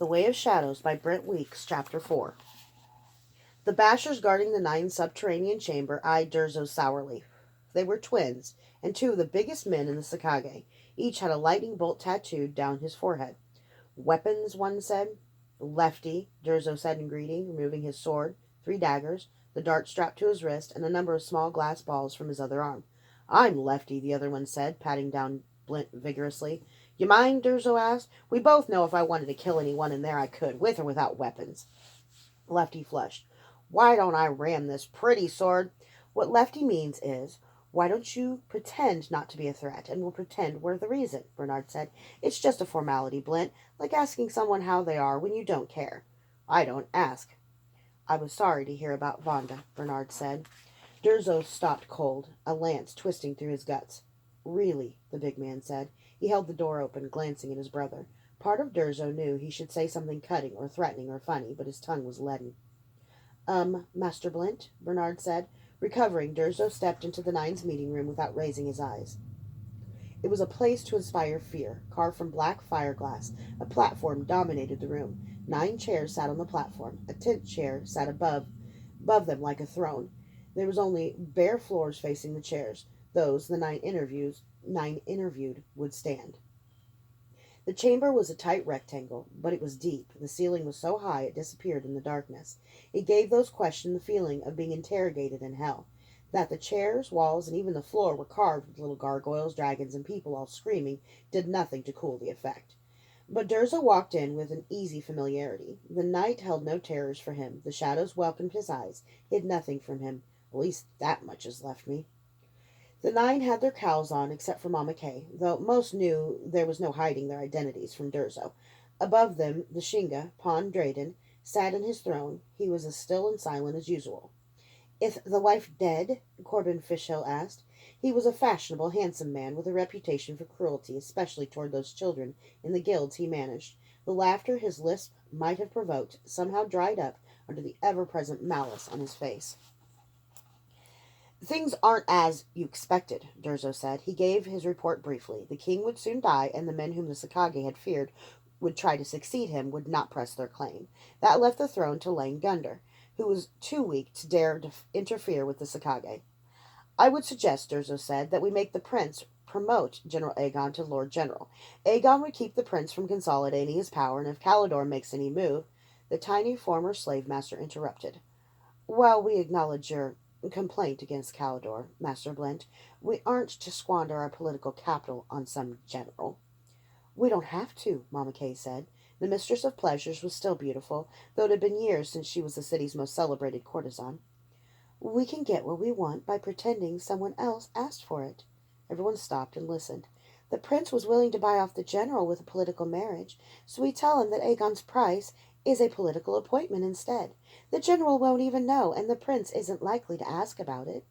The Way of Shadows by Brent Weeks, Chapter 4. The bashers guarding the 9 subterranean chamber eyed Durzo sourly. They were twins, and 2 of the biggest men in the Sakage. Each had a lightning bolt tattooed down his forehead. Weapons, one said. Lefty, Durzo said in greeting, removing his sword, 3 daggers, the dart strapped to his wrist, and a number of small glass balls from his other arm. I'm Lefty, the other one said, patting down Blint vigorously. You mind? Durzo asked. We both know if I wanted to kill anyone in there I could, with or without weapons. Lefty flushed. Why don't I ram this pretty sword? What Lefty means is, why don't you pretend not to be a threat, and we'll pretend we're the reason, Bernard said. It's just a formality, Blint, like asking someone how they are when you don't care. I don't ask. I was sorry to hear about Vonda, Bernard said. Durzo stopped cold, a lance twisting through his guts. Really, the big man said. He held the door open, glancing at his brother. Part of Durzo knew he should say something cutting or threatening or funny, but his tongue was leaden. Master Blint, Bernard said. Recovering, Durzo stepped into the 9's meeting room without raising his eyes. It was a place to inspire fear, carved from black fireglass. A platform dominated the room. 9 chairs sat on the platform. A tent chair sat above them like a throne. There was only bare floors facing the chairs. Those the 9 interviewed would stand. The chamber was a tight rectangle, but it was deep. The ceiling was so high it disappeared in the darkness. It gave those questioned the feeling of being interrogated in hell. That the chairs, walls, and even the floor were carved with little gargoyles, dragons, and people all screaming did nothing to cool the effect. But Durzo walked in with an easy familiarity. The night held no terrors for him. The shadows welcomed his eyes, hid nothing from him. At least that much has left me. The 9 had their cowls on, except for Mama Kay, though most knew there was no hiding their identities from Durzo. Above them, the Shinga, Pon Drayden, sat in his throne. He was as still and silent as usual. Is the wife dead? Corbin Fishhill asked. He was a fashionable, handsome man with a reputation for cruelty, especially toward those children in the guilds he managed. The laughter his lisp might have provoked somehow dried up under the ever-present malice on his face. Things aren't as you expected, Durzo said. He gave his report briefly. The king would soon die, and the men whom the Sakage had feared would try to succeed him would not press their claim. That left the throne to Lane Gunder, who was too weak to dare interfere with the Sakage. I would suggest, Durzo said, that we make the prince promote General Aegon to Lord General. Aegon would keep the prince from consolidating his power, and if Calidor makes any move, the tiny former slave master interrupted. While we acknowledge your complaint against Calidor, Master Blint, we aren't to squander our political capital on some general. We don't have to, Mama Kay said. The mistress of pleasures was still beautiful, though it had been years since she was the city's most celebrated courtesan. We can get what we want by pretending someone else asked for it. Everyone stopped and listened. The prince was willing to buy off the general with a political marriage, so we tell him that Aegon's price is a political appointment instead. The general won't even know, and the prince isn't likely to ask about it.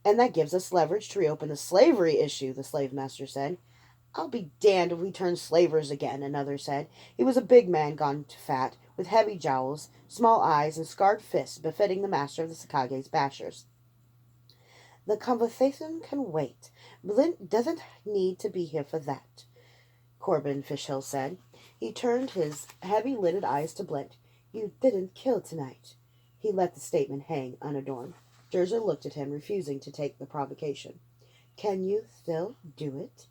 And that gives us leverage to reopen the slavery issue, the slave master said. I'll be damned if we turn slavers again, another said. He was a big man gone to fat, with heavy jowls, small eyes, and scarred fists befitting the master of the Sakage's bashers. The conversation can wait. Blint doesn't need to be here for that, Corbin Fishhill said. He turned his heavy-lidded eyes to Blint. You didn't kill tonight. He let the statement hang unadorned. Durzo looked at him, refusing to take the provocation. Can you still do it?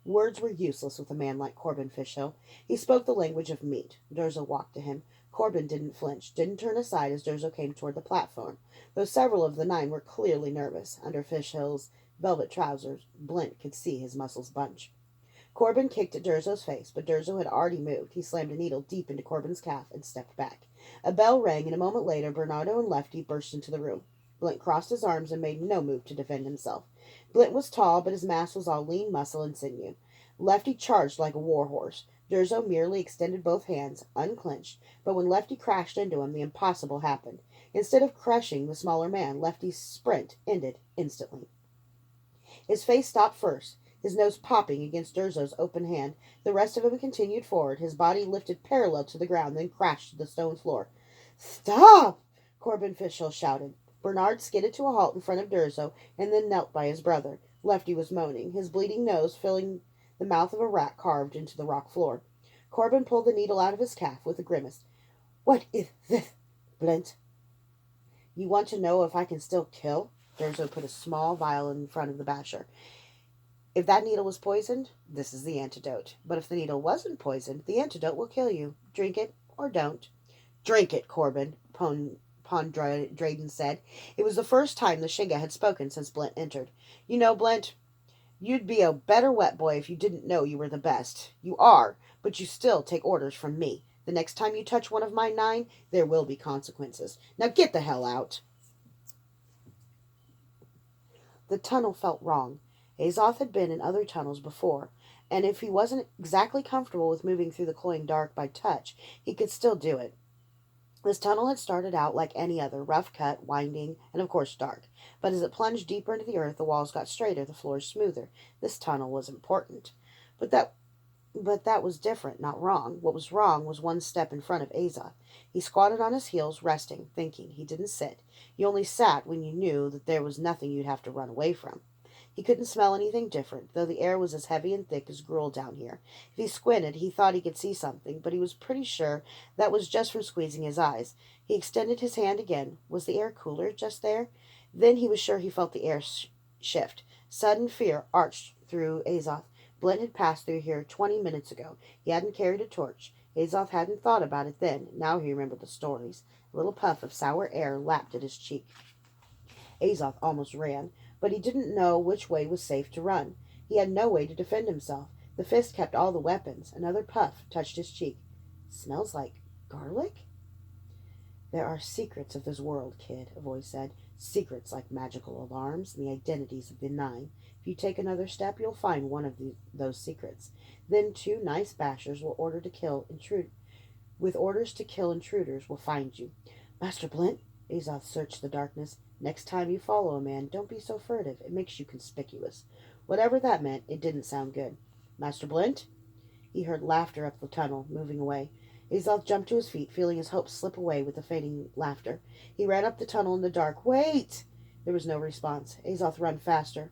Words were useless with a man like Corbin Fishhill. He spoke the language of meat. Durzo walked to him. Corbin didn't flinch, didn't turn aside as Durzo came toward the platform, though several of the 9 were clearly nervous. Under Fishhill's velvet trousers, Blint could see his muscles bunch. Corbin kicked at Durzo's face, but Durzo had already moved. He slammed a needle deep into Corbin's calf and stepped back. A bell rang, and a moment later Bernardo and Lefty burst into the room. Blint crossed his arms and made no move to defend himself. Blint was tall, but his mass was all lean muscle and sinew. Lefty charged like a war horse. Durzo merely extended both hands, unclenched, but when Lefty crashed into him, the impossible happened. Instead of crushing the smaller man, Lefty's sprint ended instantly. His face stopped first, his nose popping against Durzo's open hand. The rest of him continued forward, his body lifted parallel to the ground, then crashed to the stone floor. Stop! Corbin Fishhill shouted. Bernard skidded to a halt in front of Durzo, and then knelt by his brother. Lefty was moaning, his bleeding nose filling the mouth of a rat carved into the rock floor. Corbin pulled the needle out of his calf with a grimace. What is this, Blint? You want to know if I can still kill? Durzo put a small vial in front of the basher. If that needle was poisoned, this is the antidote. But if the needle wasn't poisoned, the antidote will kill you. Drink it or don't. Drink it, Corbin, Drayden said. It was the first time the Shinga had spoken since Blint entered. You know, Blint, you'd be a better wet boy if you didn't know you were the best. You are, but you still take orders from me. The next time you touch one of my 9, there will be consequences. Now get the hell out. The tunnel felt wrong. Azoth had been in other tunnels before, and if he wasn't exactly comfortable with moving through the cloying dark by touch, he could still do it. This tunnel had started out like any other, rough cut, winding, and of course dark. But as it plunged deeper into the earth, the walls got straighter, the floors smoother. This tunnel was important. But that was different, not wrong. What was wrong was one step in front of Azoth. He squatted on his heels, resting, thinking. He didn't sit. You only sat when you knew that there was nothing you'd have to run away from. He couldn't smell anything different, though the air was as heavy and thick as gruel down here. If he squinted, he thought he could see something, but he was pretty sure that was just from squeezing his eyes. He extended his hand again. Was the air cooler just there? Then he was sure he felt the air shift. Sudden fear arched through Azoth. Blint had passed through here 20 minutes ago. He hadn't carried a torch. Azoth hadn't thought about it then. Now he remembered the stories. A little puff of sour air lapped at his cheek. Azoth almost ran, but he didn't know which way was safe to run. He had no way to defend himself. The fist kept all the weapons. Another puff touched his cheek. Smells like garlic? There are secrets of this world, kid, a voice said. Secrets like magical alarms and the identities of the 9. If you take another step, you'll find one of those secrets. Then 2 nice bashers with orders to kill intruders will find you. Master Blint, Azoth searched the darkness. Next time you follow a man, don't be so furtive. It makes you conspicuous. Whatever that meant, it didn't sound good. Master Blint? He heard laughter up the tunnel, moving away. Azoth jumped to his feet, feeling his hopes slip away with the fading laughter. He ran up the tunnel in the dark. Wait! There was no response. Azoth ran faster.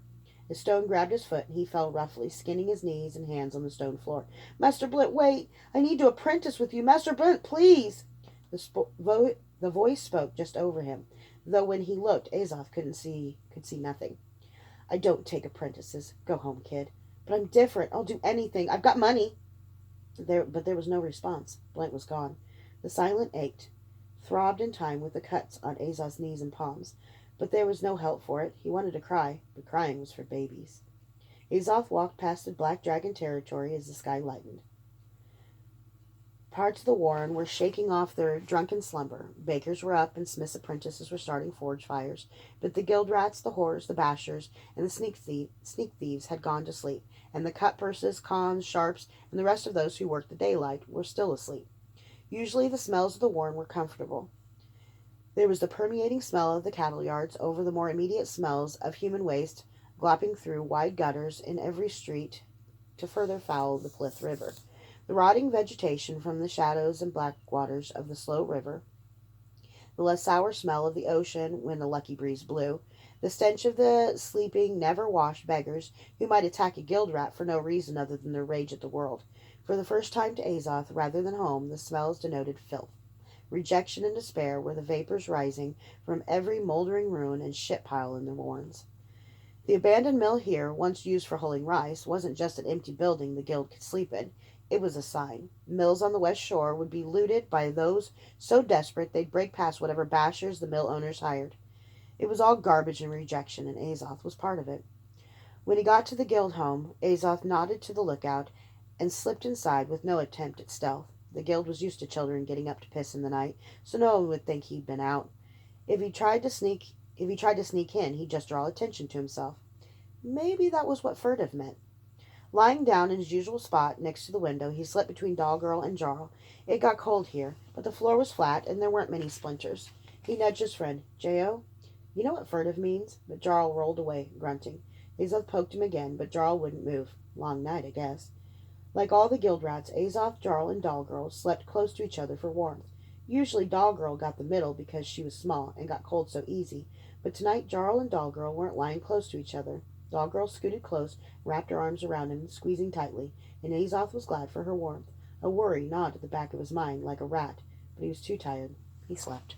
A stone grabbed his foot, and he fell roughly, skinning his knees and hands on the stone floor. Master Blint, wait! I need to apprentice with you. Master Blint, please! The voice spoke just over him, though when he looked, Azoth could see nothing. I don't take apprentices. Go home, kid. But I'm different. I'll do anything. I've got money. But there was no response. Blint was gone. The silent ached, throbbed in time with the cuts on Azoth's knees and palms. But there was no help for it. He wanted to cry, but crying was for babies. Azoth walked past the Black Dragon territory as the sky lightened. Parts of the warren were shaking off their drunken slumber. Bakers were up, and smiths' apprentices were starting forge fires. But the guild rats, the whores, the bashers, and the sneak thieves had gone to sleep, and the cutpurses, cons, sharps, and the rest of those who worked the daylight were still asleep. Usually the smells of the warren were comfortable. There was the permeating smell of the cattle yards over the more immediate smells of human waste glopping through wide gutters in every street to further foul the Plith River. The rotting vegetation from the shadows and black waters of the slow river, the less sour smell of the ocean when the lucky breeze blew, the stench of the sleeping, never-washed beggars who might attack a guild rat for no reason other than their rage at the world. For the first time to Azoth, rather than home, the smells denoted filth. Rejection and despair were the vapors rising from every moldering ruin and shit pile in the warrens. The abandoned mill here, once used for hulling rice, wasn't just an empty building the guild could sleep in. It was a sign. Mills on the west shore would be looted by those so desperate they'd break past whatever bashers the mill owners hired. It was all garbage and rejection, and Azoth was part of it. When he got to the guild home, Azoth nodded to the lookout and slipped inside with no attempt at stealth. The guild was used to children getting up to piss in the night, so no one would think he'd been out. If he tried to sneak in, he'd just draw attention to himself. Maybe that was what furtive meant. Lying down in his usual spot next to the window, he slept between Dollgirl and Jarl. It got cold here, but the floor was flat and there weren't many splinters. He nudged his friend. J.O., you know what furtive means? But Jarl rolled away, grunting. Azoth poked him again, but Jarl wouldn't move. Long night, I guess. Like all the guild rats, Azoth, Jarl, and Dollgirl slept close to each other for warmth. Usually Dollgirl got the middle because she was small and got cold so easy, but tonight Jarl and Dollgirl weren't lying close to each other. Dollgirl scooted close, wrapped her arms around him, squeezing tightly, and Azoth was glad for her warmth. A worry gnawed at the back of his mind like a rat, but he was too tired. He slept.